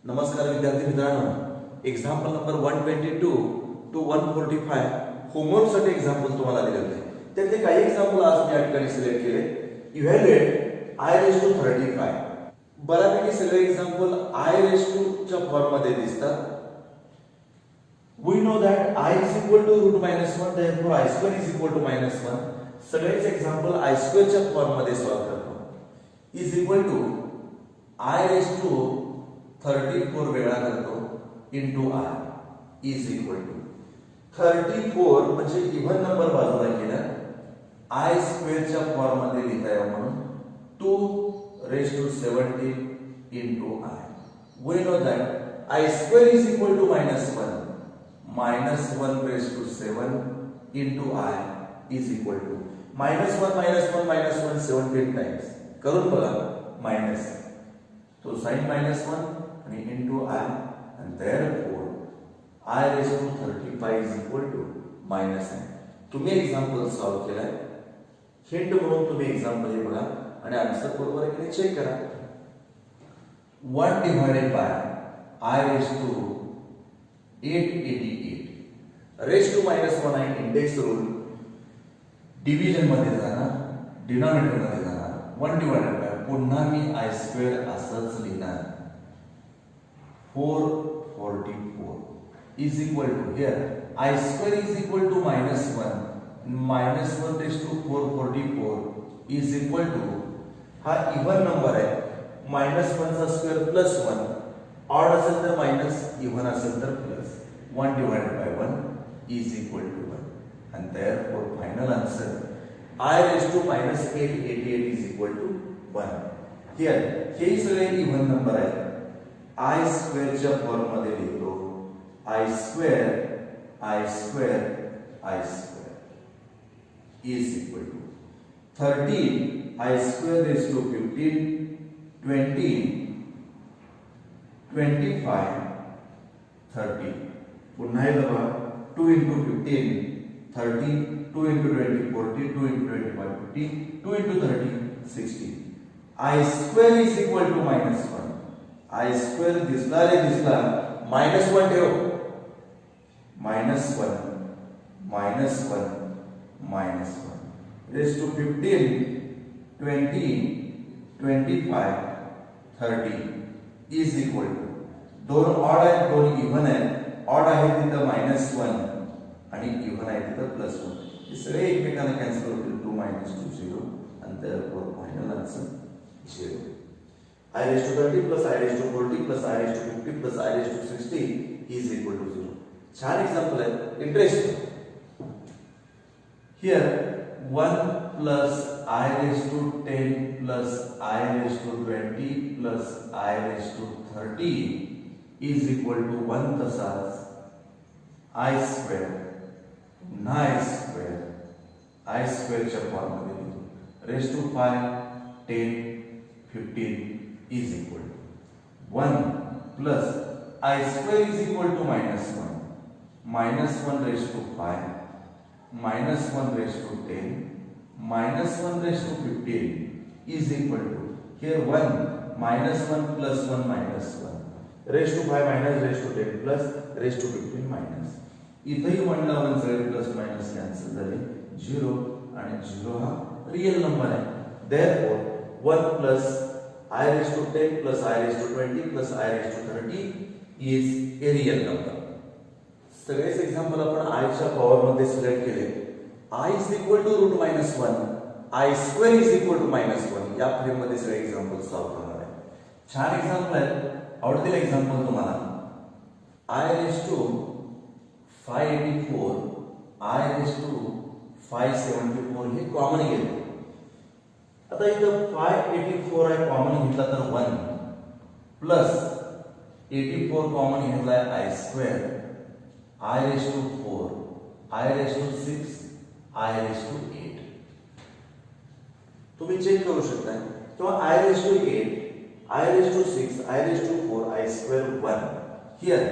नमस्कार विद्यार्थी मित्रांनो, एक्झाम्पल नंबर 122 टू 145 होमवर्कसाठी एक्झाम्पल तुम्हाला दिले होते. त्यातले काही एक्झाम्पल आज मी या ठिकाणी सिलेक्ट केले. Evaluate I raised to 35. बऱ्यापैकी सगळे एक्झाम्पल I raised to च्या फॉर्म मध्ये दिसतात. We know that I is equal to root minus 1, therefore I square is equal to minus 1. सगळेच एक्झाम्पल I square च्या फॉर्म मध्ये सॉल्व्ह करतो. is equal to I raised to 34 वेळा करतो into I is equal to 34 म्हणजे even number बाजूला केला I square च्या फॉर्म मध्ये लिहिता येईल म्हणून 2 raised to 17 into I. We know that I square is equal to minus 1. Minus 1 raised to 7 into I is equal to minus 1 minus 1 minus 1 17 times. करून बघा मायनस तो साइन minus 1 आणि into I and therefore I raised to 35 is equal to minus 9. तुम्ही example solve केलाय. Hint म्हणून तुम्ही example हे बघा आणि आन्सर बरोबर आहे की नाही चेक करा. 1 divided by I raised to 888. Raise to minus 1 आहे इंडेक्स रूल. डिव्हिजन मध्ये जाणार, डिनॉमिनेटर मध्ये जाणार. 1 डिवाइडेड बाय पुन्हा मी I स्क्वेअर असंच लिहिणार. 444 is equal to here I square is equal to minus 1 minus 1 raised to 444 is equal to हा even number आहे. minus 1 चा स्क्वेअर प्लस 1 ऑड असेल तर मायनस, इव्हन असेल तर plus. 1 divided by 1 is equal to 1 and therefore final answer I raised to minus 888 is equal to 1. here हे सगळे even number आहेत. I स्क्वेअर च्या फॉर्म मध्ये लिहितो I square is equal to 13 I square raised to 15 20 25 30. पुन्हा एकदा बघा 2 into 15 30 2 into 20 40 2 into 25 50 2 into 30 60. I square is equal to minus 1. I square दिसला रे दिसला minus 1 ठेव. minus 1 minus 1 minus 1 raised to 15 20 25 30 is equal to दोन odd आहेत दोन even आहेत. ऑड आहे तिथं minus 1 आणि इव्हन आहे तिथं प्लस 1. हे सगळे एकमेकांना कॅन्सल होतील. 2 minus 2 0 and therefore final answer 0. I raised to 30 plus I raised to 40 plus I raised to 50 plus I raised to 60 is equal to 0. छान एक्झाम्पल आहे. Interesting. Here 1 plus I raised to 10 plus I raised to 20 plus I raised to 30 is equal to 1 तसाच I square पुन्हा I square च्या form मध्ये लिहितो. raised to 5 10 15 is equal to 1 plus I square is equal to minus 1 minus 1 raised to 5 minus 1 raised to 10 minus 1 raised to 15 is equal to here 1 minus 1 plus 1 minus 1 raised to 5 minus raised to 10 plus raised to 15 minus. इथेही 1 ला 1 सगळे plus minus cancel झाले. 0 आणि 0 हा real number आहे. therefore 1 plus I raised to 10 plus I raised to 20 plus I raised to 30 is a real number. सगळेच example आपण I च्या पॉवर मध्ये सिलेक्ट केले. I is equal to root minus 1 I square is equal to minus 1 या frame मध्ये सगळे example solve करणार आहे. छान एक्झाम्पल आहे. आवडतील एक्झाम्पल तुम्हाला I raised to 584 I raised to 574 हे कॉमन गेले. आता इथं 584 आहे कॉमन घेतला तर 1 प्लस 84 कॉमन घेतलाय I square I raised to 4 I raised to 6 I raised to 8. तुम्ही चेक करू शकता किंवा I raised to 8 I raised to 6 I raised to 4 I square 1. here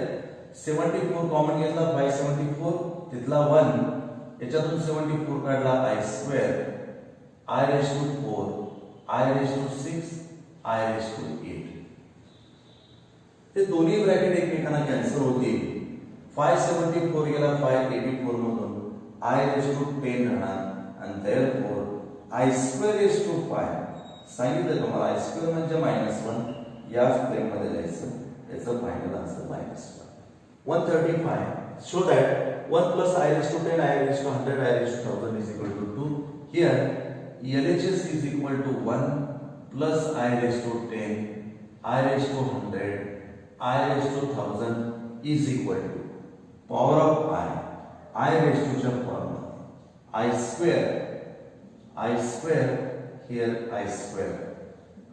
74 common घेतला 574 तिथला 1 याच्यातून 74 काढला I square I raised to 4 I raised to 6 I raised to 8. हे दोन्ही ब्रॅकेट एकमेकांना कॅन्सल होतील. 574 गेला 584 मधून आय रेज टू 10 राहणार आणि therefore I square raise to 5 सांगितलं तुम्हाला आय स्क्वेअर म्हणजे -1 या फ्रेम मध्ये लिहायचं. याचं final answer -1. 135 show that 1 plus I raised to 10 I raised to 100 I raised to 1000 is equal to 2. Here LHS is equal to 1 plus I raised to 10 I raised to 100 I raised to 1000 is equal to power of I raised to the formula I square here I square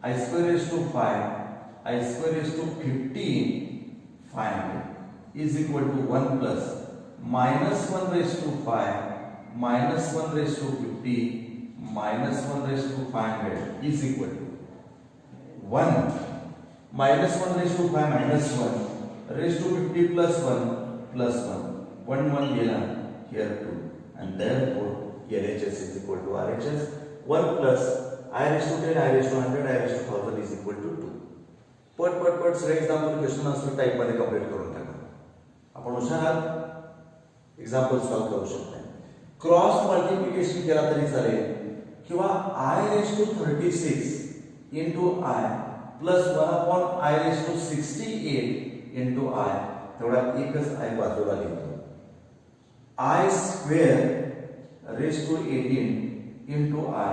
raised to 5 I square raised to 15 500 is equal to 1 plus -1 raised to 5 -1 raised to 50 -1 raised to 500 is equal to 1 -1 raised to 5 -1 raised to 50 plus 1 plus 1 1 gela here 2 and therefore LHS is equal to RHS. 1 plus I raised to 10 I raised to 100 I raised to 1000 is equal to 2. पट सगळे example question answer type मध्ये complete करून टाका. आपण हुशार आहात, example solve करू शकता. क्रॉस मल्टिप्लिकेशन केला तरी चालेल किंवा I raised to 36 into I plus 1 upon I raised to 68 into I तेवढा एकच I बाजूला लिहितो. I square raised to 18 into I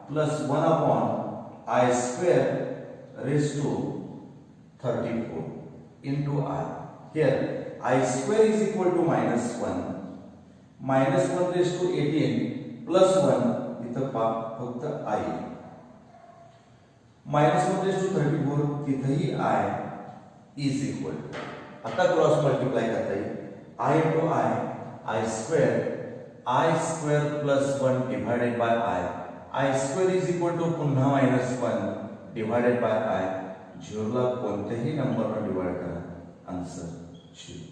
plus 1 upon I square raised to 34 into I. Here I square is equal to -1 -1 raised to 18 plus 1 इथं फक्त I -1 raised to 34 तिथेही I is equal to. आता cross multiply करता येईल. I into I square plus 1 divided by I square is equal to पुन्हा -1 divided by I. 0 ला कोणत्याही नंबरने डिवाइड करा, आन्सर 0.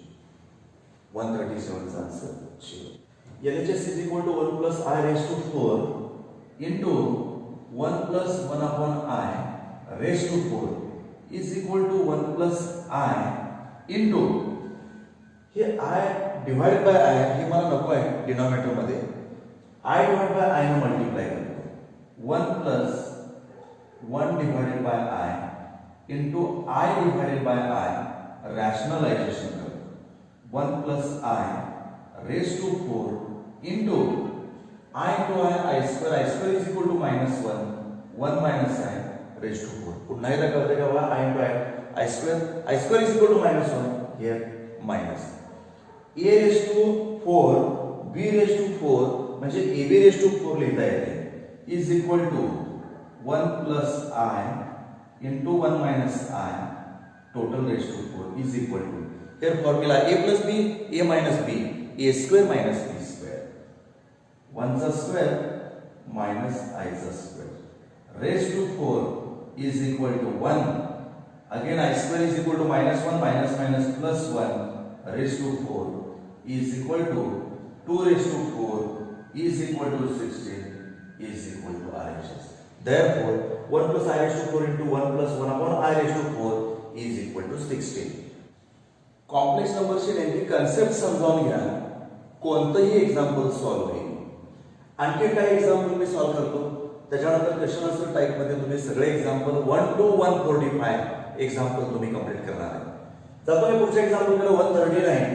137 चा answer 0. LHS is equal to 1 plus I raised to 4 into 1 plus 1 upon I raised to 4 is equal to 1 plus I into हे I divided by I हे मला नको आहे डिनॉमिनेटर मध्ये. I divided by I ने multiply करतो. 1 plus 1 divided by I into I divided by I rationalization करतो. 1 plus I raised to 4 into I into I square is equal to -1 1 minus I raised to 4. पुन्हा एकदा करते का I into I square is equal to -1 here minus A raised to 4 B raised to 4 म्हणजे AB raised to 4 लिहिता येते is equal to 1 plus I into 1 minus I total raised to 4 is equal to here formula A plus B A minus B A square minus B square 1 square minus I square raised to 4 is equal to 1 again I square is equal to -1 minus plus 1 raised to 4 is equal to 2 raised to 4 is equal to 16 is equal to RHS. Therefore 1 plus I raised to 4 into 1 plus 1 upon I raised to 4 is equal to 16. Complex नंबरची नेमकी concept समजावून घ्या, कोणतंही example solve होईल. आणखी काही example मी solve करतो, त्याच्यानंतर क्वेश्चन आन्सर टाइप मध्ये तुम्ही सगळे एक्झाम्पल 1 to 145 एक्झाम्पल तुम्ही कंप्लीट करणार आहे. जातो मी पुढच्या एक्झाम्पलकडे. 139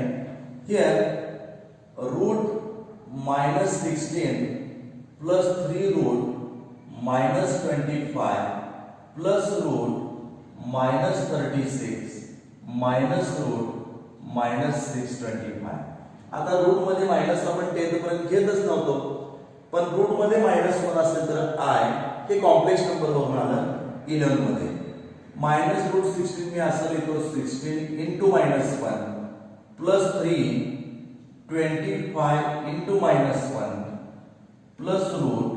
here root -16 plus 3 root -25 plus root -36 minus root -625. आता रूट मध्ये मायनस आपण 10 पर्यंत घेतच नव्हतो, पण रूट मध्ये -1 असेल तर I हे कॉम्प्लेक्स नंबर होऊन आलं 11 मध्ये. -√16 मी असं लिहितो 16 into -1 plus 3 25 into -1 plus root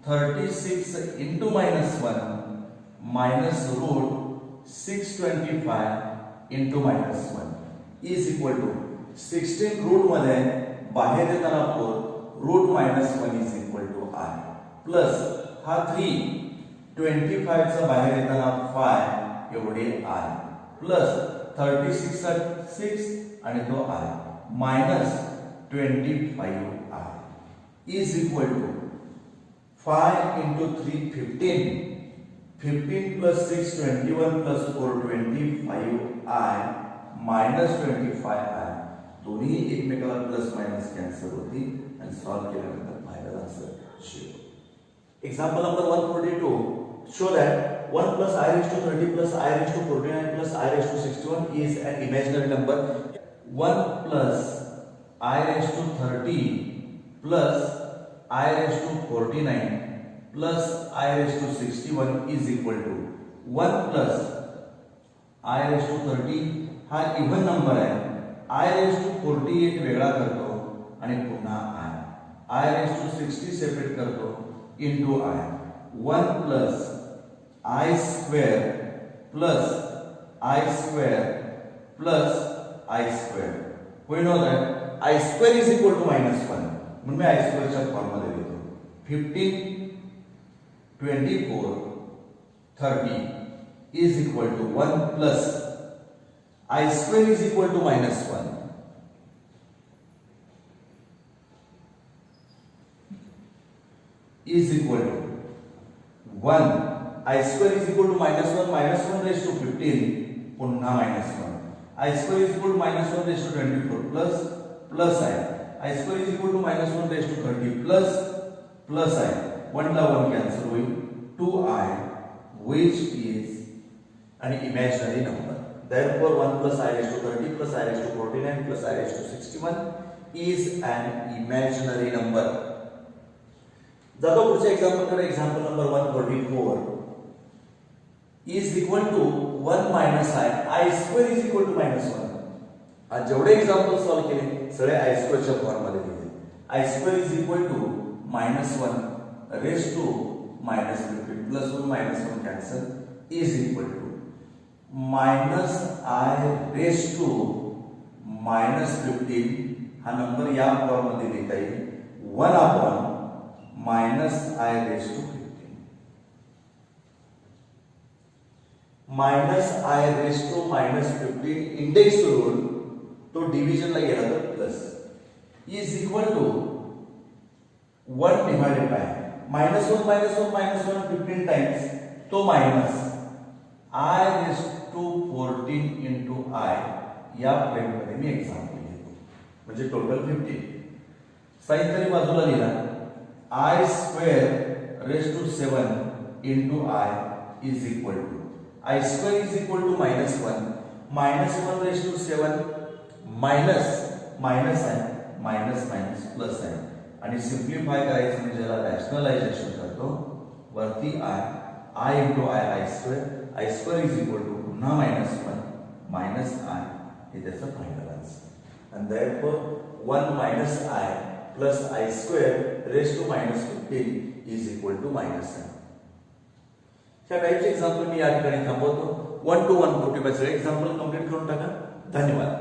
36 into -1 minus root 625 into -1 is equal to 16 root मध्ये बाहेर येताना 4 root -1 is equal to I plus हा 3 25 चा बाहेर येताना 5 एवढे I प्लस 36 6 आणि तो I minus 25I is equal to 5 into 3 15 plus 6 21 plus 4 25I minus 25I दोन्ही एकमेकाला प्लस मायनस कॅन्सल होती आणि सॉल्व केल्यानंतर final answer 0. Example number 142 show that 1 plus I raised to 30 plus I raised to 49 plus I raised to 61 is an imaginary number. 1 plus I raised to 30 plus I raised to 49 plus I raised to 61 is equal to 1 plus I raised to 30 हा even number आहे. I raised to 48 वेगळा करतो आणि पुन्हा I raised to 60 separate करतो into I 1 plus I square plus I square plus I square. We know that I square is equal to minus 1 म्हणून मी I square च्या form मध्ये लिहितो. 15 24 30 is equal to 1 plus I square is equal to minus 1 is equal to 1 I square is equal to minus 1 raised to 15 पुन्हा minus 1 I square is equal to minus 1 raised to 24 plus I square is equal to minus 1 raised to 30 plus I 1 ला 1 cancel होईल 2I which is an imaginary number. Therefore 1 plus I raised to 30 plus I raised to 49 plus I raised to 61 is an imaginary number. जातो पुढच्या example कडे. Example number 144 is equal to 1 minus I square is equal to minus 1. आज जेवढे example solve केले सगळे I square च्या form मध्ये लिहिले. I square is equal to minus 1 raised to minus 15 plus 1 minus 1 cancel is equal to minus I raised to minus 15 हा number या form मध्ये लिहिता येईल 1 upon minus I raised to 15 minus I raised to minus 15 index rule तो division ला गेला तर plus is equal to 1 divided by minus 1 15 times तो minus I raised to 14 into I या प्लेन मध्ये मी एक्झाम्पल घेतो म्हणजे टोटल 15. साइन तरी बाजूला लिहिला I square raised to 7 into I is equal to I square is equal to minus 1 raised to 7 minus I minus plus I आणि simplify करायचं म्हणजे ज्याला रॅशनलायझेशन करतो वरती I into I square is equal to पुन्हा minus 1 minus I हे त्याचं final answer and therefore 1 minus I plus I square raised to minus 15 is equal to minus I. ह्या टाइपचे एक्झाम्पल मी या ठिकाणी थांबवतो. 1 to 145 एक्झाम्पल कंप्लीट करून टाका. धन्यवाद.